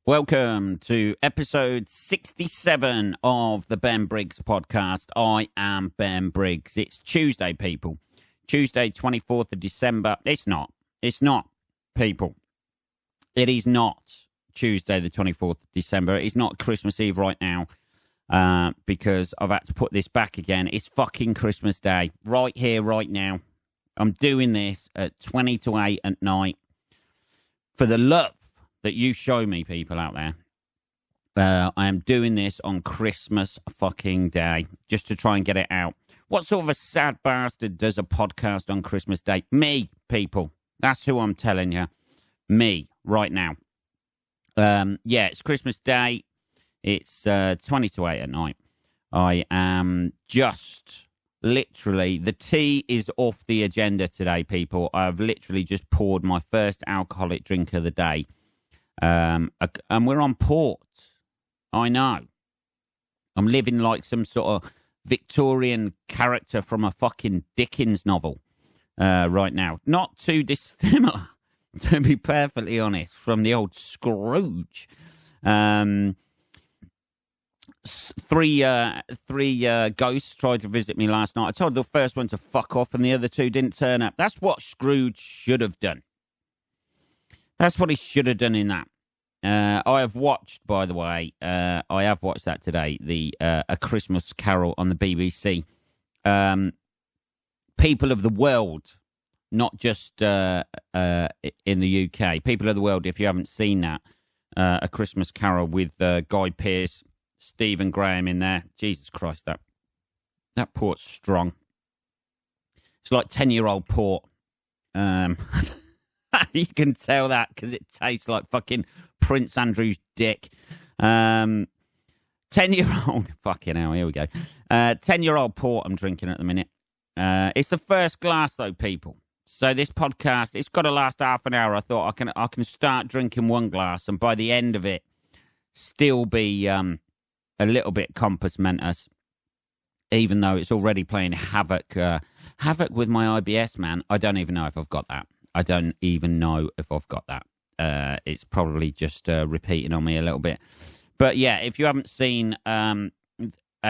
Welcome to episode 67 of the Ben Briggs podcast. I am Ben Briggs. It's Tuesday, people. Tuesday, 24th of December. It's not, people. It is not Tuesday, the 24th of December. It's not Christmas Eve right now because I've had to put this back again. It's fucking Christmas Day right here, right now. I'm doing this at 20 to 8 at night for the love that you show me, people out there. I am doing this on Christmas fucking Day just to try and get it out. What sort of a sad bastard does a podcast on Christmas Day? Me, people. That's who I'm telling you. Me, right now. It's Christmas Day. It's 20 to 8 at night. I am just literally, the tea is off the agenda today, people. I've literally just poured my first alcoholic drink of the day. And we're on port. I know. I'm living like some sort of Victorian character from a fucking Dickens novel right now. Not too dissimilar, to be perfectly honest, from the old Scrooge. Three ghosts tried to visit me last night. I told the first one to fuck off and the other two didn't turn up. That's what Scrooge should have done. That's what he should have done in that. I have watched, by the way, I have watched that today, A Christmas Carol on the BBC. People of the world, not just in the UK. People of the world, if you haven't seen that, A Christmas Carol with Guy Pearce, Stephen Graham in there. Jesus Christ, that port's strong. It's like 10-year-old port. You can tell that because it tastes like fucking Prince Andrew's dick. 10-year-old, fucking hell, here we go. 10-year-old port I'm drinking at the minute. It's the first glass though, people. So this podcast, it's got to last half an hour. I thought I can start drinking one glass and by the end of it, still be a little bit compos mentis, even though it's already playing havoc with my IBS, man. I don't even know if I've got that. It's probably just repeating on me a little bit. But yeah, if you haven't seen A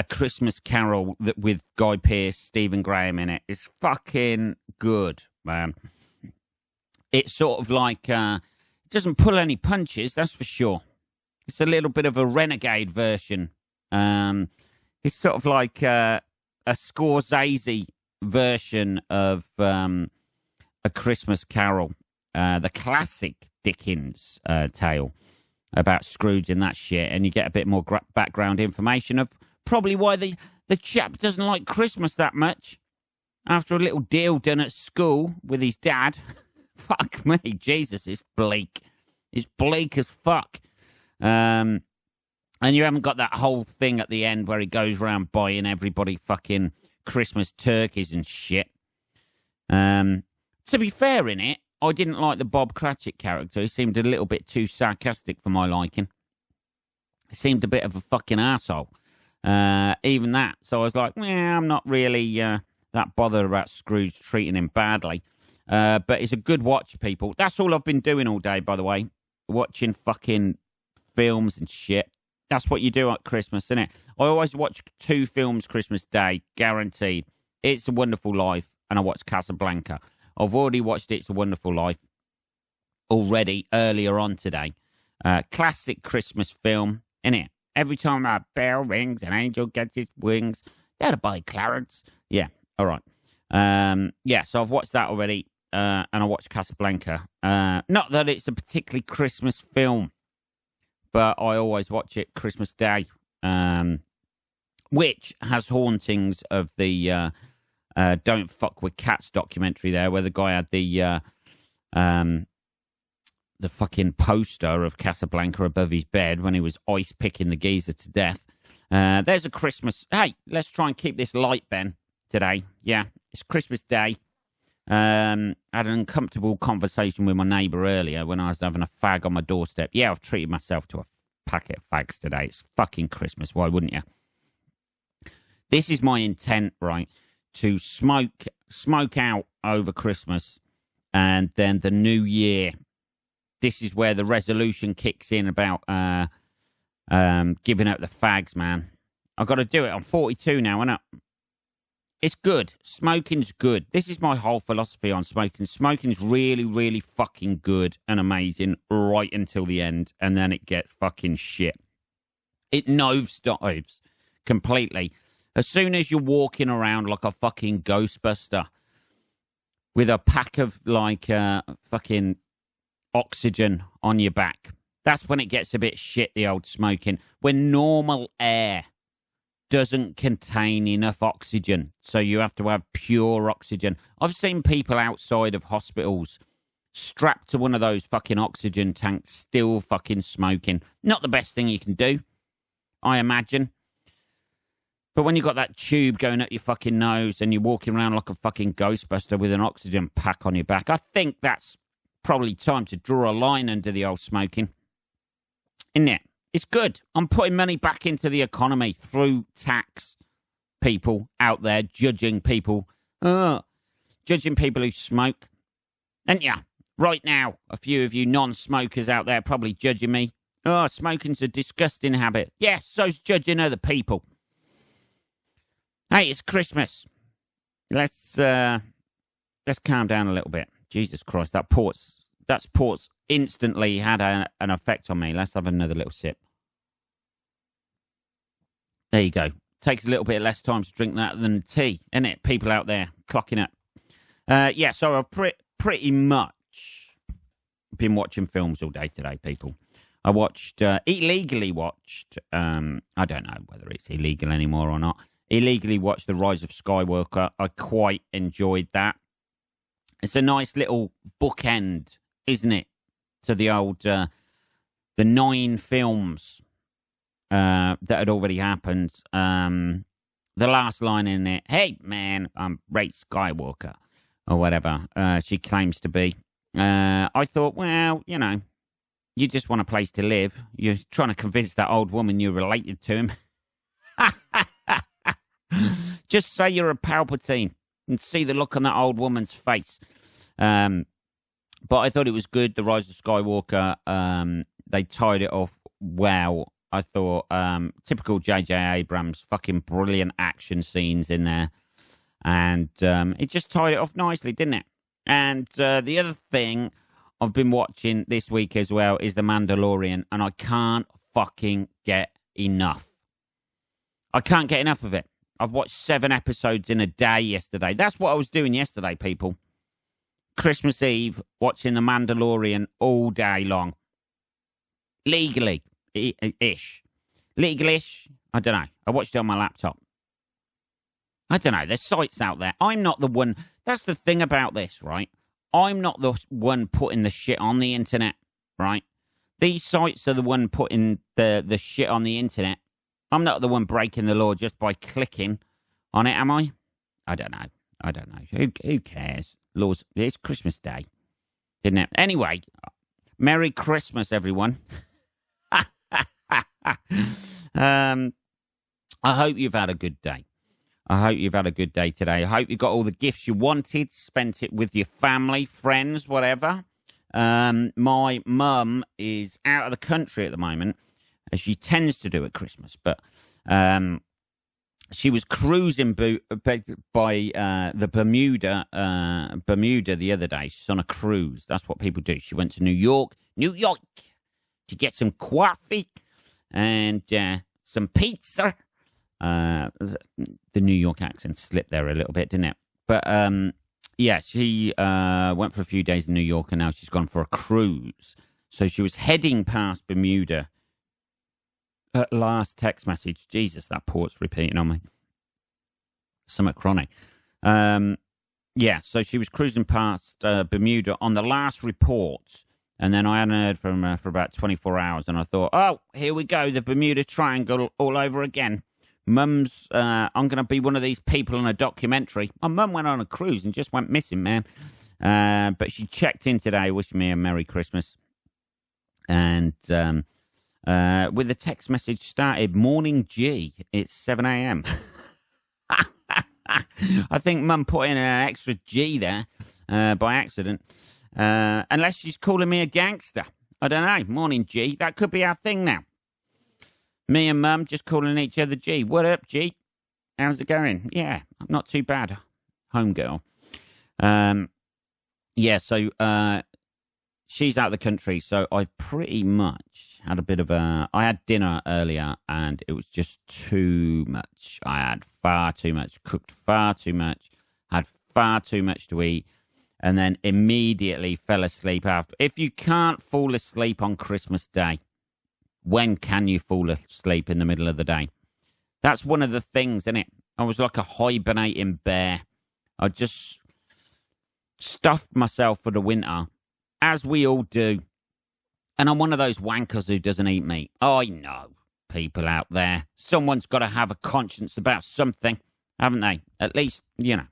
Christmas Carol with Guy Pearce, Stephen Graham in it, it's fucking good, man. It's sort of like, it doesn't pull any punches, that's for sure. It's a little bit of a renegade version. It's sort of like a Scorsese version of A Christmas Carol, the classic Dickens tale about Scrooge and that shit, and you get a bit more background information of probably why the chap doesn't like Christmas that much after a little deal done at school with his dad. Fuck me, Jesus, it's bleak. It's bleak as fuck. And you haven't got that whole thing at the end where he goes around buying everybody fucking Christmas turkeys and shit. To be fair in it, I didn't like the Bob Cratchit character. He seemed a little bit too sarcastic for my liking. He seemed a bit of a fucking arsehole. Even that. So I was like, I'm not really that bothered about Scrooge treating him badly. But it's a good watch, people. That's all I've been doing all day, by the way. Watching fucking films and shit. That's what you do at Christmas, isn't it? I always watch 2 films Christmas Day, guaranteed. It's a Wonderful Life, and I watch Casablanca. I've already watched It's a Wonderful Life already earlier on today. Classic Christmas film, innit? Every time a bell rings, an angel gets his wings. That'll buy Clarence. Yeah, all right. So I've watched that already, and I watched Casablanca. Not that it's a particularly Christmas film, but I always watch it Christmas Day, which has hauntings of the Don't Fuck with Cats documentary there, where the guy had the fucking poster of Casablanca above his bed when he was ice picking the geezer to death. There's a Christmas. Hey, let's try and keep this light, Ben, today. Yeah, it's Christmas Day. I had an uncomfortable conversation with my neighbour earlier when I was having a fag on my doorstep. Yeah, I've treated myself to a packet of fags today. It's fucking Christmas. Why wouldn't you? This is my intent, right? To smoke out over Christmas and then the new year this is where the resolution kicks in about giving up the fags, man. I've got to do it. I'm 42 now, innit? It's good. Smoking's good. This is my whole philosophy on smoking. Smoking's really, really fucking good and amazing right until the end, and then it gets fucking shit. It nosedives completely. As soon as you're walking around like a fucking Ghostbuster with a pack of like fucking oxygen on your back, that's when it gets a bit shit, the old smoking. When normal air doesn't contain enough oxygen, so you have to have pure oxygen. I've seen people outside of hospitals strapped to one of those fucking oxygen tanks still fucking smoking. Not the best thing you can do, I imagine. But when you've got that tube going up your fucking nose and you're walking around like a fucking Ghostbuster with an oxygen pack on your back, I think that's probably time to draw a line under the old smoking. Isn't it? It's good. I'm putting money back into the economy through tax. People out there judging people. Judging people who smoke. And yeah, right now, a few of you non-smokers out there probably judging me. Oh, smoking's a disgusting habit. Yes, so's judging other people. Hey, it's Christmas. Let's calm down a little bit. Jesus Christ, that port's instantly had an effect on me. Let's have another little sip. There you go. Takes a little bit less time to drink that than tea, isn't it? People out there clocking up. Yeah, so I've pretty much been watching films all day today, people. I illegally watched, I don't know whether it's illegal anymore or not, illegally watched The Rise of Skywalker. I quite enjoyed that. It's a nice little bookend, isn't it, to the old, the 9 films that had already happened. The last line in it, hey, man, I'm Rey Skywalker, or whatever she claims to be. I thought, well, you know, you just want a place to live. You're trying to convince that old woman you're related to him. Just say you're a Palpatine and see the look on that old woman's face. But I thought it was good, The Rise of Skywalker. They tied it off well. I thought typical J.J. Abrams, fucking brilliant action scenes in there. And it just tied it off nicely, didn't it? And the other thing I've been watching this week as well is The Mandalorian, and I can't fucking get enough. I can't get enough of it. I've watched 7 episodes in a day yesterday. That's what I was doing yesterday, people. Christmas Eve, watching The Mandalorian all day long. Legally-ish. Legal-ish? I don't know. I watched it on my laptop. I don't know. There's sites out there. I'm not the one. That's the thing about this, right? I'm not the one putting the shit on the internet, right? These sites are the one putting the shit on the internet. I'm not the one breaking the law just by clicking on it, am I? I don't know. Who cares? Laws. It's Christmas Day, isn't it? Anyway, Merry Christmas, everyone. I hope you've had a good day. I hope you've had a good day today. I hope you got all the gifts you wanted, spent it with your family, friends, whatever. My mum is out of the country at the moment, as she tends to do at Christmas, but she was cruising by the Bermuda the other day. She's on a cruise. That's what people do. She went to New York, to get some coffee and some pizza. The New York accent slipped there a little bit, didn't it? But yeah, she went for a few days in New York, and now she's gone for a cruise. So she was heading past Bermuda. At last text message. Jesus, that port's repeating on me. Somewhat chronic. Yeah, so she was cruising past Bermuda on the last report, and then I hadn't heard from her for about 24 hours, and I thought, oh, here we go, the Bermuda Triangle all over again. Mum's, I'm going to be one of these people in a documentary. My mum went on a cruise and just went missing, man. But she checked in today, wishing me a Merry Christmas. And with the text message started, Morning G, it's 7 a.m. I think Mum put in an extra G there by accident. Unless she's calling me a gangster. I don't know. Morning, G. That could be our thing now. Me and Mum just calling each other G. What up, G? How's it going? Yeah, not too bad. Home girl. Yeah, so she's out of the country, so I've pretty much had a bit of a... I had dinner earlier, and it was just too much. I had far too much, cooked far too much, had far too much to eat, and then immediately fell asleep after. If you can't fall asleep on Christmas Day, when can you fall asleep in the middle of the day? That's one of the things, isn't it? I was like a hibernating bear. I just stuffed myself for the winter, as we all do. And I'm one of those wankers who doesn't eat meat. I know, people out there. Someone's got to have a conscience about something, haven't they? At least, you know,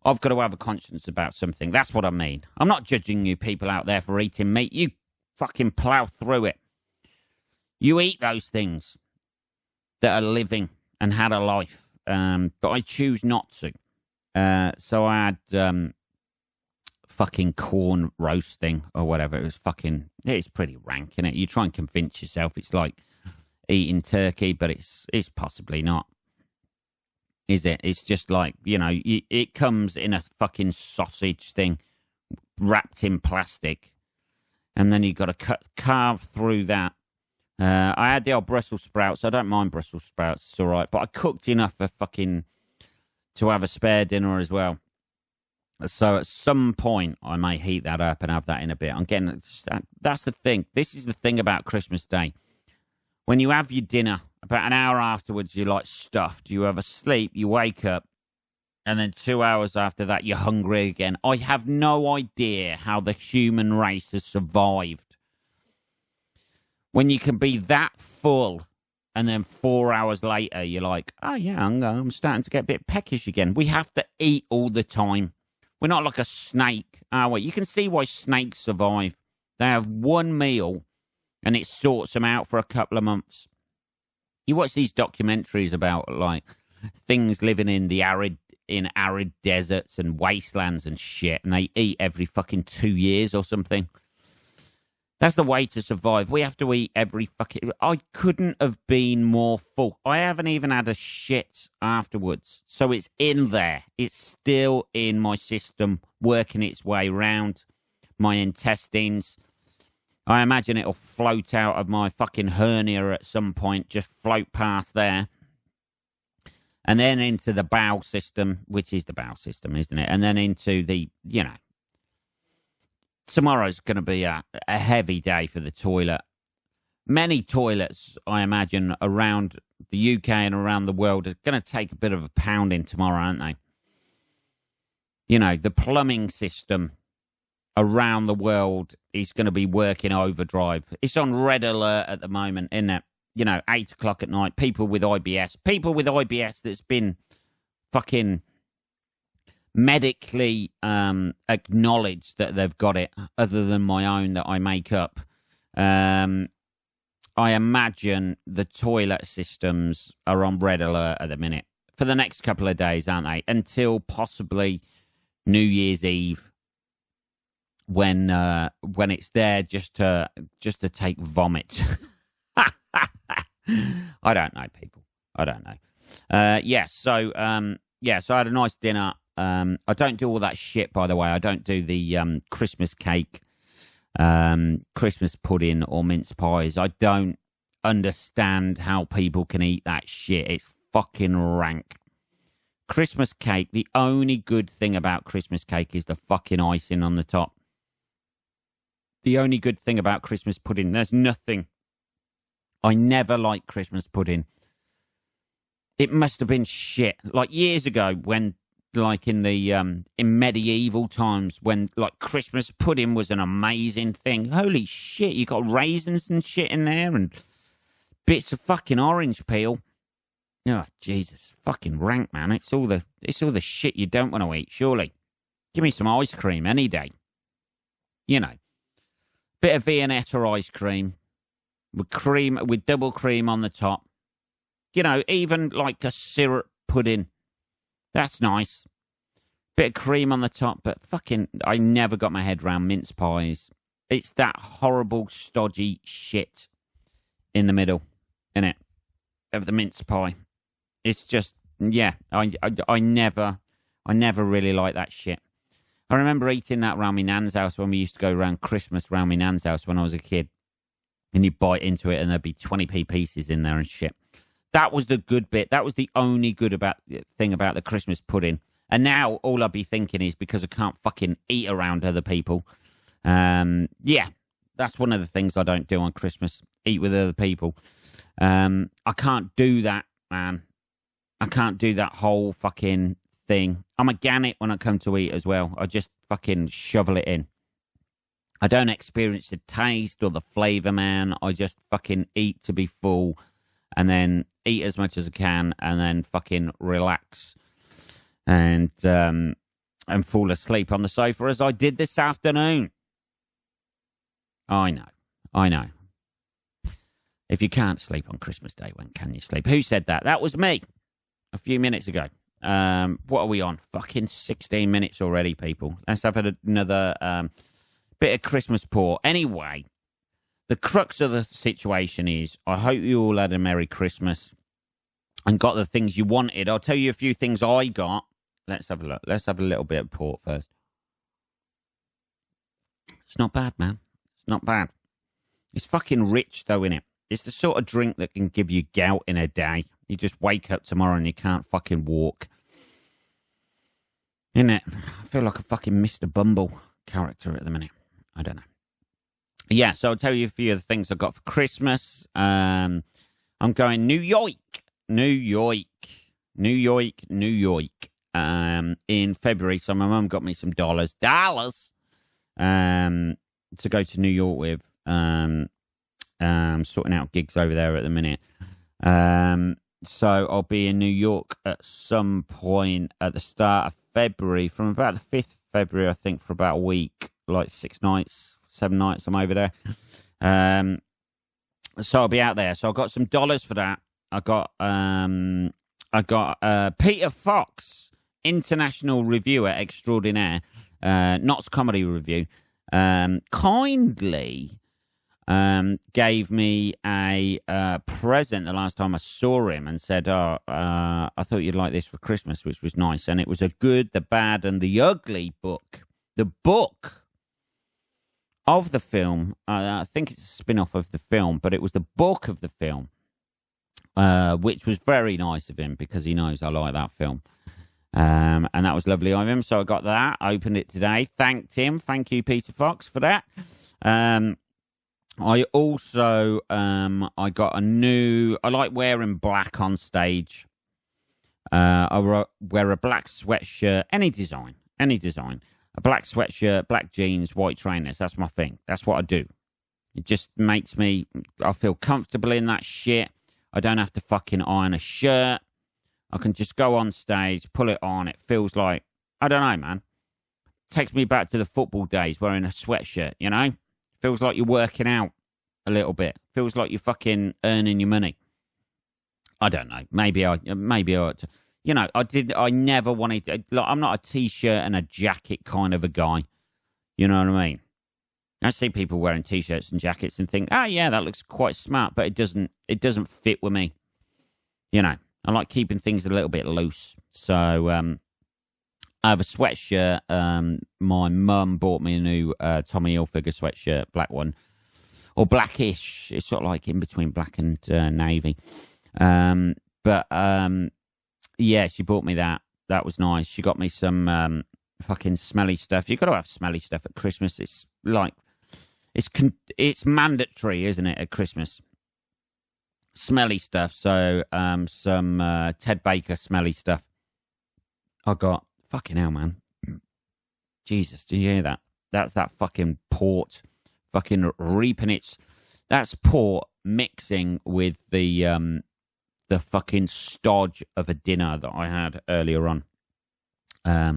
I've got to have a conscience about something. That's what I mean. I'm not judging you people out there for eating meat. You fucking plough through it. You eat those things that are living and had a life, but I choose not to. So I had fucking corn roasting or whatever. It's pretty rank, isn't it? You try and convince yourself it's like eating turkey, but it's possibly not, is it? It's just like, you know, it comes in a fucking sausage thing wrapped in plastic, and then you got to carve through that. I had the old Brussels sprouts. I don't mind Brussels sprouts. It's all right. But I cooked enough for to have a spare dinner as well. So at some point, I may heat that up and have that in a bit. That's the thing. This is the thing about Christmas Day. When you have your dinner, about an hour afterwards, you're like stuffed. You have a sleep, you wake up, and then 2 hours after that, you're hungry again. I have no idea how the human race has survived. When you can be that full, and then 4 hours later, you're like, oh, yeah, I'm starting to get a bit peckish again. We have to eat all the time. We're not like a snake, are we? You can see why snakes survive. They have one meal, and it sorts them out for a couple of months. You watch these documentaries about, like, things living in the arid deserts and wastelands and shit, and they eat every fucking 2 years or something. That's the way to survive. We have to eat every fucking... I couldn't have been more full. I haven't even had a shit afterwards. So it's in there. It's still in my system, working its way round my intestines. I imagine it'll float out of my fucking hernia at some point, just float past there. And then into the bowel system, which is the bowel system, isn't it? And then into the, you know... Tomorrow's going to be a heavy day for the toilet. Many toilets, I imagine, around the UK and around the world are going to take a bit of a pounding tomorrow, aren't they? You know, the plumbing system around the world is going to be working overdrive. It's on red alert at the moment, isn't it? You know, 8 o'clock at night, people with IBS that's been fucking... medically acknowledged that they've got it, other than my own that I make up. I imagine the toilet systems are on red alert at the minute for the next couple of days, aren't they? Until possibly New Year's Eve, when it's there just to take vomit. I don't know, people. I don't know. So I had a nice dinner. I don't do all that shit, by the way. I don't do the Christmas cake, Christmas pudding or mince pies. I don't understand how people can eat that shit. It's fucking rank. Christmas cake, the only good thing about Christmas cake is the fucking icing on the top. The only good thing about Christmas pudding, there's nothing. I never liked Christmas pudding. It must have been shit. Like years ago when, like in the in medieval times, when like Christmas pudding was an amazing thing. Holy shit, you got raisins and shit in there and bits of fucking orange peel. Oh Jesus, fucking rank, man. It's all the shit you don't want to eat, surely. Give me some ice cream any day. You know. Bit of Viennetta ice cream with double cream on the top. You know, even like a syrup pudding. That's nice. Bit of cream on the top, but fucking, I never got my head around mince pies. It's that horrible, stodgy shit in the middle, innit, of the mince pie. It's just, yeah, I never really liked that shit. I remember eating that around my nan's house when we used to go around Christmas around my nan's house when I was a kid. And you bite into it and there'd be 20p pieces in there and shit. That was the good bit. That was the only good thing about the Christmas pudding. And now all I'd be thinking is because I can't fucking eat around other people. Yeah, that's one of the things I don't do on Christmas. Eat with other people. I can't do that, man. I can't do that whole fucking thing. I'm organic when I come to eat as well. I just fucking shovel it in. I don't experience the taste or the flavour, man. I just fucking eat to be full and then eat as much as I can and then fucking relax and fall asleep on the sofa as I did this afternoon. I know. If you can't sleep on Christmas Day, when can you sleep? Who said that? That was me a few minutes ago. What are we on? Fucking 16 minutes already, people. Let's have another bit of Christmas pour. Anyway, the crux of the situation is I hope you all had a Merry Christmas and got the things you wanted. I'll tell you a few things I got. Let's have a look. Let's have a little bit of port first. It's not bad, man. It's not bad. It's fucking rich, though, innit? It's the sort of drink that can give you gout in a day. You just wake up tomorrow and you can't fucking walk. Innit? I feel like a fucking Mr. Bumble character at the minute. I don't know. Yeah, so I'll tell you a few of the things I got for Christmas. I'm going New York. In February. So my mum got me some dollars, to go to New York with. Sorting out gigs over there at the minute. So I'll be in New York at some point at the start of February, from about the 5th of February, I think, for about a week, like 6 nights, 7 nights, I'm over there. So I'll be out there. So I got some dollars for that. I got Peter Fox, international reviewer extraordinaire, Knott's Comedy Review, kindly gave me a present the last time I saw him and said, I thought you'd like this for Christmas, which was nice. And it was a good, the bad, and the ugly book. The book of the film, I think it's a spin-off of the film, but it was the book of the film, which was very nice of him because he knows I like that film. And that was lovely of him. So I got that, opened it today, thanked him. Thank you, Peter Fox, for that. I also, I got I like wearing black on stage. I wear a black sweatshirt, any design. A black sweatshirt, black jeans, white trainers. That's my thing. That's what I do. It just makes me, I feel comfortable in that shit. I don't have to fucking iron a shirt. I can just go on stage, pull it on. It feels like, I don't know, man. Takes me back to the football days wearing a sweatshirt, you know? Feels like you're working out a little bit. Feels like you're fucking earning your money. I don't know. Maybe I ought to. You know, I never wanted to, like, I'm not a t-shirt and a jacket kind of a guy. You know what I mean? I see people wearing t-shirts and jackets and think, oh yeah, that looks quite smart, but it doesn't fit with me. You know, I like keeping things a little bit loose. So, I have a sweatshirt. My mum bought me a new Tommy Hilfiger sweatshirt, black one. Or blackish. It's sort of like in between black and navy. Yeah, she bought me that. That was nice. She got me some fucking smelly stuff. You've got to have smelly stuff at Christmas. It's like, it's mandatory, isn't it, at Christmas? Smelly stuff. So some Ted Baker smelly stuff. I got, fucking hell, man. Jesus, do you hear that? That's that fucking port fucking reaping its... That's port mixing with the fucking stodge of a dinner that I had earlier on. Yeah,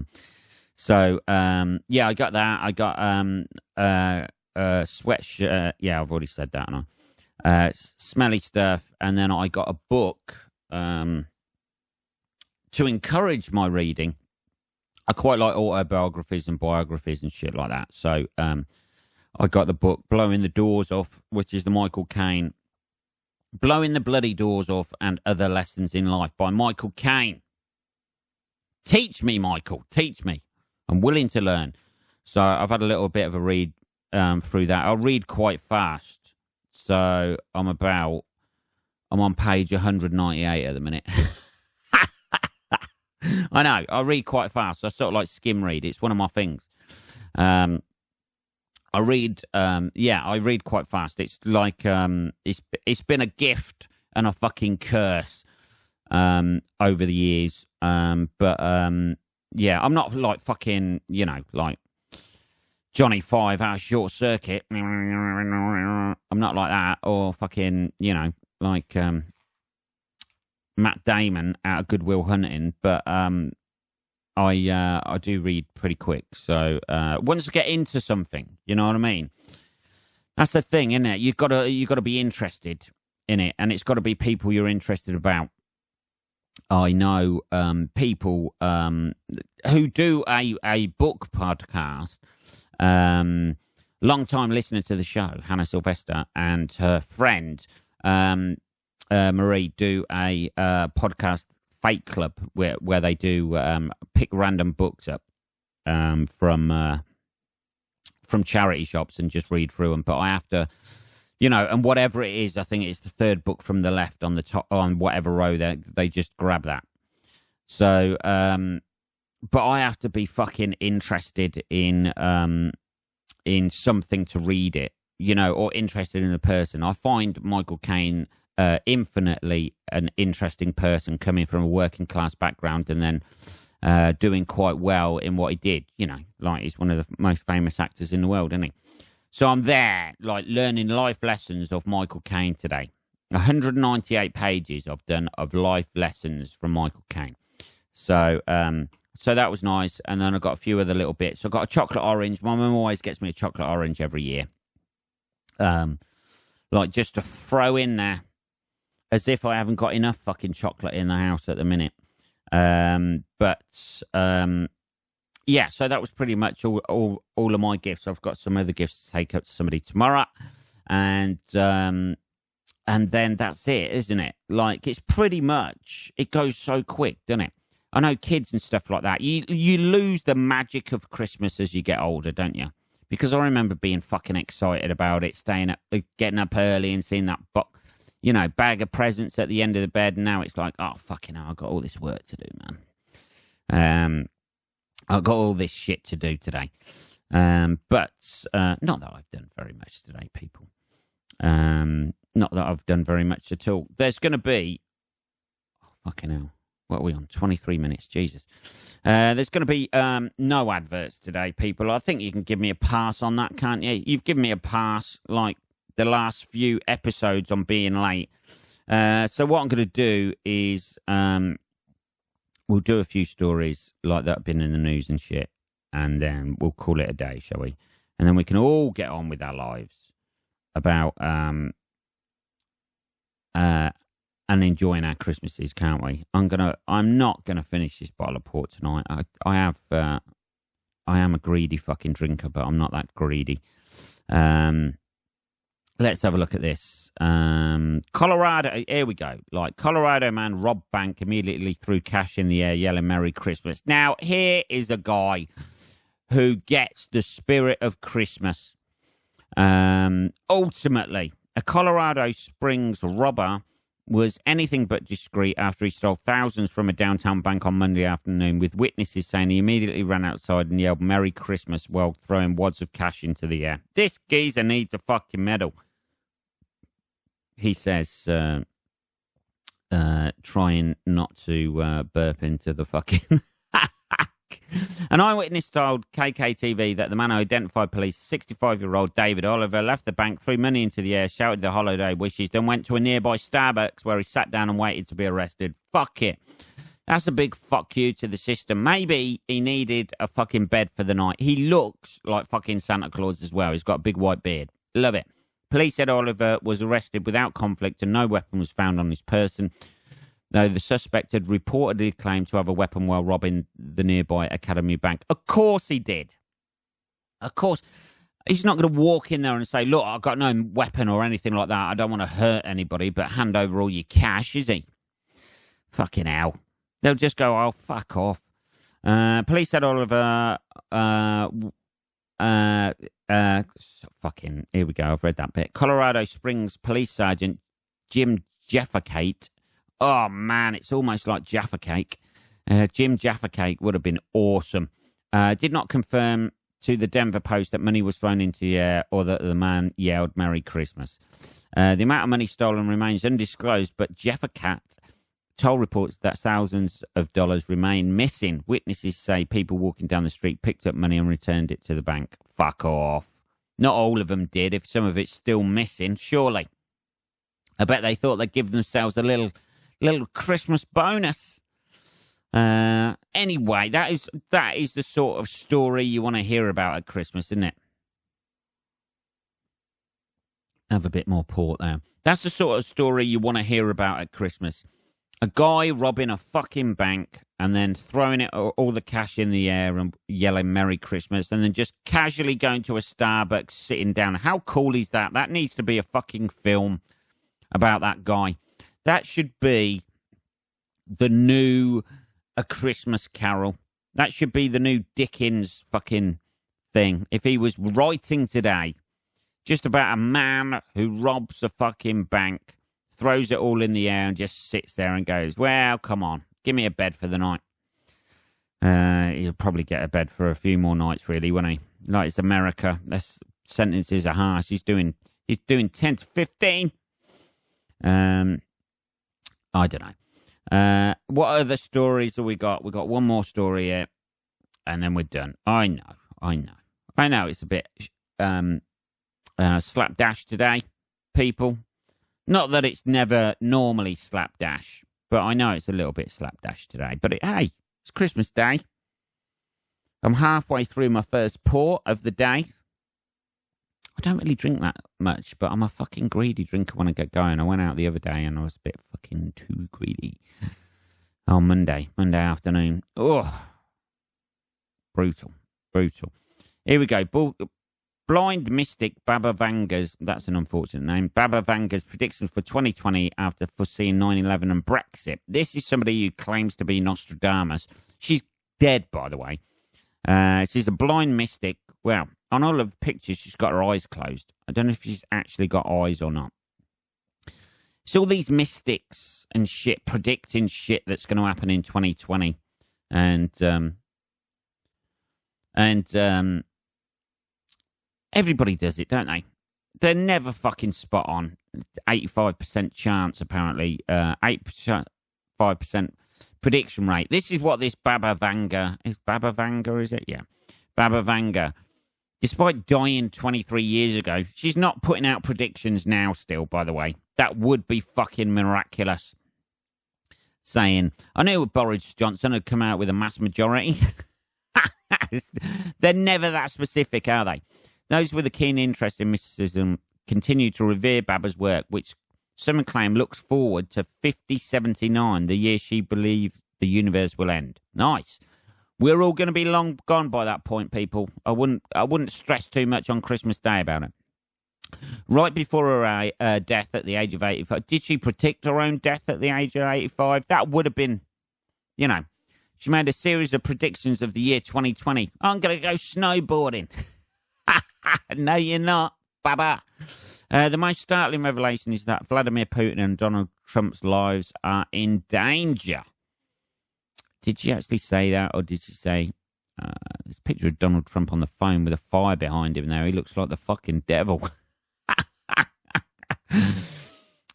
I got that. I got sweatshirt. Yeah, I've already said that, haven't I? Smelly stuff. And then I got a book to encourage my reading. I quite like autobiographies and biographies and shit like that. So I got the book Blowing the Doors Off, which is the Michael Caine Blowing the Bloody Doors Off and Other Lessons in Life by Michael Caine. Teach me, Michael. Teach me. I'm willing to learn. So I've had a little bit of a read through that. I'll read quite fast. So I'm on page 198 at the minute. I know. I read quite fast. I sort of like skim read. It's one of my things. I read quite fast. It's like it's been a gift and a fucking curse over the years. I'm not like fucking, like Johnny Five out of Short Circuit. I'm not like that, or fucking, like Matt Damon out of Good Will Hunting. But I do read pretty quick. So once I get into something, you know what I mean? That's the thing, isn't it? You've got to be interested in it, and it's got to be people you're interested about. I know people who do a book podcast. Long time listener to the show, Hannah Sylvester, and her friend Marie do a podcast, Fake Club, where they do pick random books up from charity shops and just read through them. But I have to, and whatever it is, I think it's the third book from the left on the top, on whatever row they just grab that. So, but I have to be fucking interested in something to read it, or interested in the person. I find Michael Caine infinitely an interesting person, coming from a working class background and then doing quite well in what he did. Like he's one of the most famous actors in the world, isn't he? So I'm there, like, learning life lessons of Michael Caine today. 198 pages I've done of life lessons from Michael Caine. So that was nice. And then I got a few other little bits. I got a chocolate orange. My mum always gets me a chocolate orange every year. Like, just to throw in there, as if I haven't got enough fucking chocolate in the house at the minute. Yeah, so that was pretty much all of my gifts. I've got some other gifts to take up to somebody tomorrow. And then that's it, isn't it? Like, it's pretty much, it goes so quick, doesn't it? I know kids and stuff like that. You lose the magic of Christmas as you get older, don't you? Because I remember being fucking excited about it, staying up, getting up early and seeing that bag of presents at the end of the bed. And now it's like, oh, fucking hell, I've got all this work to do, man. I've got all this shit to do today. But not that I've done very much today, people. Not that I've done very much at all. There's going to be... Oh, fucking hell. What are we on? 23 minutes. Jesus. There's going to be no adverts today, people. I think you can give me a pass on that, can't you? You've given me a pass, like, the last few episodes on being late. So what I'm going to do is we'll do a few stories like that have been in the news and shit, and then we'll call it a day, shall we? And then we can all get on with our lives about and enjoying our Christmases, can't we? I'm not gonna finish this bottle of port tonight. I am a greedy fucking drinker, but I'm not that greedy. Let's have a look at this. Colorado, here we go. Like, Colorado man robbed bank, immediately threw cash in the air, yelling Merry Christmas. Now, here is a guy who gets the spirit of Christmas. Ultimately, a Colorado Springs robber was anything but discreet after he stole thousands from a downtown bank on Monday afternoon, with witnesses saying he immediately ran outside and yelled Merry Christmas while throwing wads of cash into the air. This geezer needs a fucking medal, he says, trying not to burp into the fucking... An eyewitness told KKTV that the man who identified police, 65-year-old David Oliver, left the bank, threw money into the air, shouted the holiday wishes, then went to a nearby Starbucks where he sat down and waited to be arrested. Fuck it. That's a big fuck you to the system. Maybe he needed a fucking bed for the night. He looks like fucking Santa Claus as well. He's got a big white beard. Love it. Police said Oliver was arrested without conflict and no weapon was found on his person, though the suspect had reportedly claimed to have a weapon while robbing the nearby Academy Bank. Of course he did. Of course. He's not going to walk in there and say, look, I've got no weapon or anything like that. I don't want to hurt anybody, but hand over all your cash, is he? Fucking hell. They'll just go, oh, fuck off. Police said Oliver, fucking, here we go, I've read that bit. Colorado Springs Police Sergeant Jim Jaffa-Cake. Oh, man, it's almost like Jaffa Cake. Jim Jaffa-Cake would have been awesome. Did not confirm to the Denver Post that money was thrown into the air or that the man yelled Merry Christmas. The amount of money stolen remains undisclosed, but Jaffa-Cake told reports that thousands of dollars remain missing. Witnesses say people walking down the street picked up money and returned it to the bank. Fuck off. Not all of them did, if some of it's still missing, surely. I bet they thought they'd give themselves a little Christmas bonus. Anyway, that is the sort of story you want to hear about at Christmas, isn't it? Have a bit more port there. That's the sort of story you want to hear about at Christmas. A guy robbing a fucking bank and then throwing it all the cash in the air and yelling Merry Christmas and then just casually going to a Starbucks, sitting down. How cool is that? That needs to be a fucking film about that guy. That should be the new A Christmas Carol. That should be the new Dickens fucking thing. If he was writing today just about a man who robs a fucking bank, throws it all in the air and just sits there and goes, well, come on, give me a bed for the night. He'll probably get a bed for a few more nights, really, won't he? Like, it's America. Less sentences are harsh. He's doing 10 to 15. I don't know. What other stories have we got? We got one more story here, and then we're done. I know. It's a bit slapdash today, people. Not that it's never normally slapdash, but I know it's a little bit slapdash today. But hey, it's Christmas Day. I'm halfway through my first port of the day. I don't really drink that much, but I'm a fucking greedy drinker when I get going. I went out the other day and I was a bit fucking too greedy. On Monday afternoon. Oh, brutal. Here we go. Blind mystic Baba Vanga's, that's an unfortunate name, Baba Vanga's predictions for 2020 after foreseeing 9/11 and Brexit. This is somebody who claims to be Nostradamus. She's dead, by the way. She's a blind mystic. Well, on all of the pictures, she's got her eyes closed. I don't know if she's actually got eyes or not. It's all these mystics and shit predicting shit that's going to happen in 2020. And everybody does it, don't they? They're never fucking spot on. 85% chance, apparently. 5% prediction rate. This is what this Baba Vanga... Is Baba Vanga, is it? Yeah. Baba Vanga. Despite dying 23 years ago, she's not putting out predictions now still, by the way. That would be fucking miraculous. Saying, I knew Boris Johnson had come out with a mass majority. They're never that specific, are they? Those with a keen interest in mysticism continue to revere Baba's work, which some claim looks forward to 5079, the year she believes the universe will end. Nice. We're all going to be long gone by that point, people. I wouldn't stress too much on Christmas Day about it. Right before her death at the age of 85, did she predict her own death at the age of 85? That would have been, you know, she made a series of predictions of the year 2020. I'm going to go snowboarding. No, you're not, Baba. The most startling revelation is that Vladimir Putin and Donald Trump's lives are in danger. Did she actually say that, or did she say... there's a picture of Donald Trump on the phone with a fire behind him there. He looks like the fucking devil.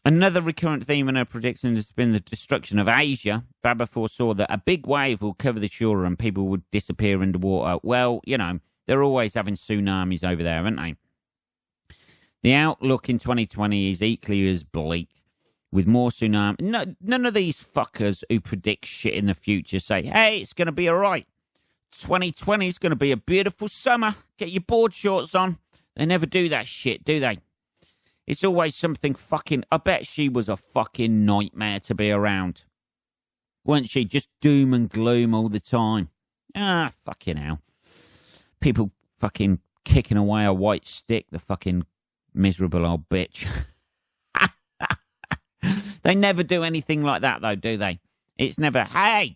Another recurrent theme in her predictions has been the destruction of Asia. Baba foresaw that a big wave will cover the shore and people would disappear underwater. Well, you know, they're always having tsunamis over there, aren't they? The outlook in 2020 is equally as bleak, with more tsunamis. No, none of these fuckers who predict shit in the future say, hey, it's going to be all right. 2020 is going to be a beautiful summer. Get your board shorts on. They never do that shit, do they? It's always something fucking... I bet she was a fucking nightmare to be around. Weren't she? Just doom and gloom all the time. Ah, fucking hell. People fucking kicking away a white stick, the fucking miserable old bitch. They never do anything like that, though, do they? It's never, hey,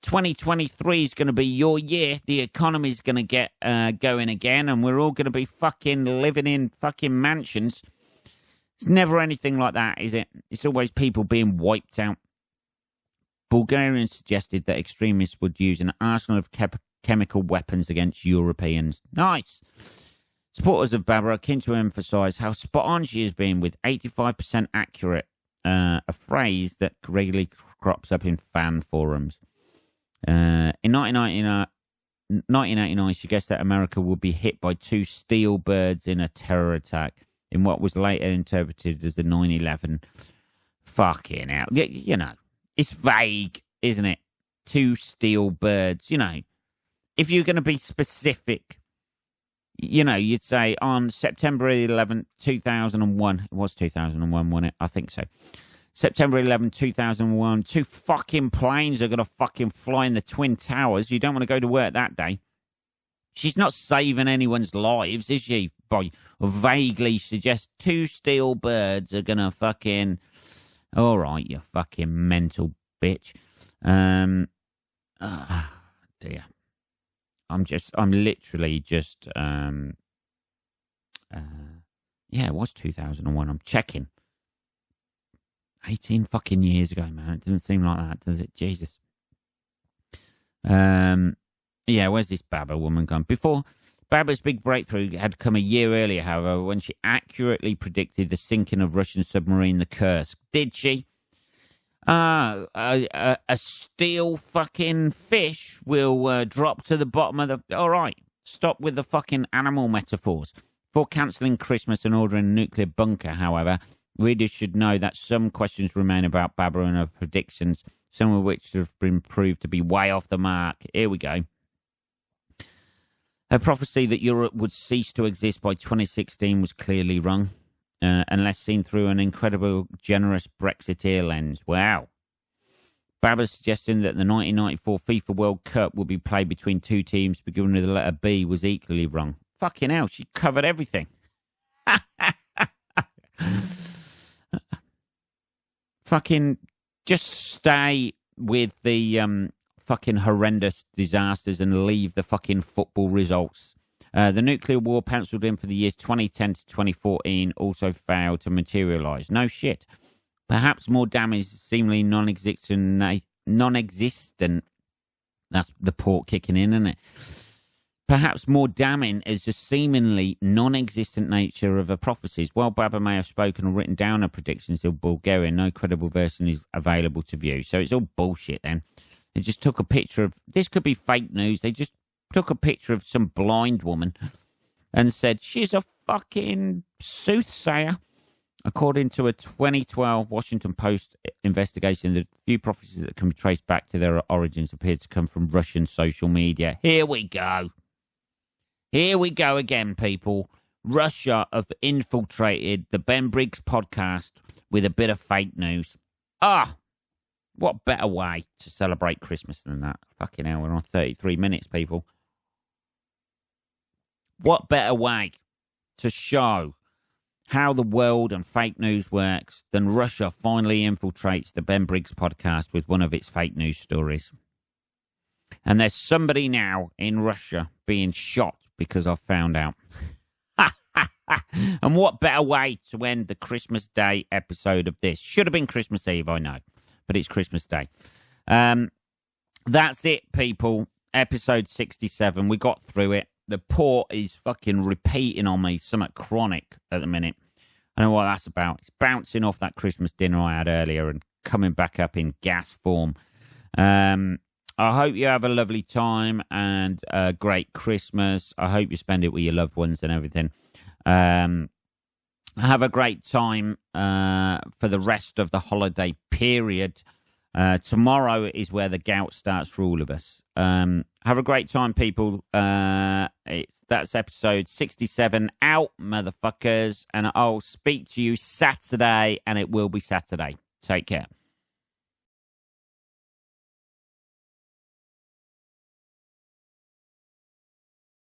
2023 is going to be your year. The economy's going to get going again, and we're all going to be fucking living in fucking mansions. It's never anything like that, is it? It's always people being wiped out. Bulgarians suggested that extremists would use an arsenal of chemical weapons against Europeans. Nice. Supporters of Babra are keen to emphasise how spot on she has been with 85% accurate, a phrase that regularly crops up in fan forums. In 1989, she guessed that America would be hit by 2 steel birds in a terror attack in what was later interpreted as the 9/11. Fucking hell. You know, it's vague, isn't it? 2 steel birds, you know. If you're going to be specific, you know, you'd say on September 11th, 2001. It was 2001, wasn't it? I think so. September 11th, 2001. 2 fucking planes are going to fucking fly in the Twin Towers. You don't want to go to work that day. She's not saving anyone's lives, is she? By vaguely suggest 2 steel birds are going to fucking... All right, you fucking mental bitch. Dear. I'm literally just, yeah, it was 2001. I'm checking. 18 fucking years ago, man. It doesn't seem like that, does it? Jesus. Yeah, where's this Baba woman gone? Before, Baba's big breakthrough had come a year earlier, however, when she accurately predicted the sinking of Russian submarine, the Kursk. Did she? A steel fucking fish will drop to the bottom of the... All right, stop with the fucking animal metaphors. Before cancelling Christmas and ordering a nuclear bunker, however, readers should know that some questions remain about Baba and her predictions, some of which have been proved to be way off the mark. Here we go. Her prophecy that Europe would cease to exist by 2016 was clearly wrong. Unless seen through an incredible, generous Brexiteer lens. Wow. Baba's suggesting that the 1994 FIFA World Cup will be played between 2 teams beginning with the letter B was equally wrong. Fucking hell, she covered everything. Fucking just stay with the fucking horrendous disasters and leave the fucking football results. The nuclear war penciled in for the years 2010 to 2014 also failed to materialise. No shit. Perhaps more damage seemingly non-existent. That's the port kicking in, isn't it? Perhaps more damning is the seemingly non-existent nature of her prophecies. While Baba may have spoken or written down her predictions in Bulgarian, no credible version is available to view. So it's all bullshit then. They just took a picture of... This could be fake news. They just took a picture of some blind woman and said, she's a fucking soothsayer. According to a 2012 Washington Post investigation, the few prophecies that can be traced back to their origins appear to come from Russian social media. Here we go. Here we go again, people. Russia have infiltrated the Ben Briggs podcast with a bit of fake news. What better way to celebrate Christmas than that? Fucking hell, we're on 33 minutes, people. What better way to show how the world and fake news works than Russia finally infiltrates the Ben Briggs podcast with one of its fake news stories? And there's somebody now in Russia being shot because I've found out. And what better way to end the Christmas Day episode of this? Should have been Christmas Eve, I know, but it's Christmas Day. That's it, people. Episode 67. We got through it. The port is fucking repeating on me, something chronic at the minute. I don't know what that's about. It's bouncing off that Christmas dinner I had earlier and coming back up in gas form. I hope you have a lovely time and a great Christmas. I hope you spend it with your loved ones and everything. Have a great time for the rest of the holiday period. Tomorrow is where the gout starts for all of us. Have a great time, people. That's episode 67 out, motherfuckers. And I'll speak to you Saturday, and it will be Saturday. Take care.